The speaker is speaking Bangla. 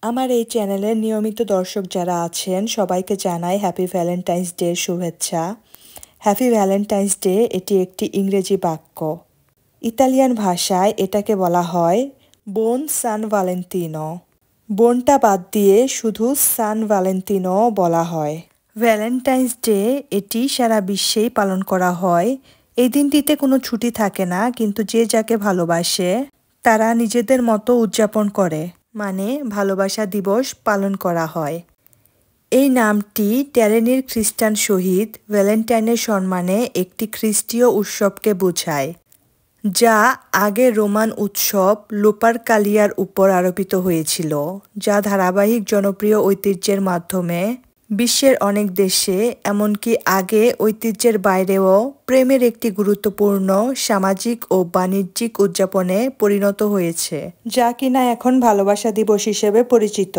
আমার এই চ্যানেলের নিয়মিত দর্শক যারা আছেন সবাইকে জানাই হ্যাপি ভ্যালেন্টাইন্স ডে শুভেচ্ছা। হ্যাপি ভ্যালেন্টাইন্স ডে এটি একটি ইংরেজি বাক্য। ইতালিয়ান ভাষায় এটাকে বলা হয় বোন সান ভ্যালেন্তিনো। বোনটা বাদ দিয়ে শুধু সান ভ্যালেন্তিনো বলা হয়। ভ্যালেন্টাইন্স ডে এটি সারা বিশ্বেই পালন করা হয়। এই দিনটিতে কোনো ছুটি থাকে না, কিন্তু যে যাকে ভালোবাসে তারা নিজেদের মতো উদযাপন করে, মানে ভালোবাসা দিবস পালন করা হয়। এই নামটি টেরেনির খ্রিস্টান শহীদ ভ্যালেন্টাইনের সম্মানে একটি খ্রিস্টীয় উৎসবকে বোঝায়, যা আগে রোমান উৎসব লুপারকালিয়ার উপর আরোপিত হয়েছিল, যা ধারাবাহিক জনপ্রিয় ঐতিহ্যের মাধ্যমে বিশ্বের অনেক দেশে, এমনকি আগে ঐতিহ্যের বাইরেও প্রেমের একটি গুরুত্বপূর্ণ সামাজিক ও বাণিজ্যিক উদযাপনে পরিণত হয়েছে, যা কিনা এখন ভালোবাসা দিবস হিসেবে পরিচিত।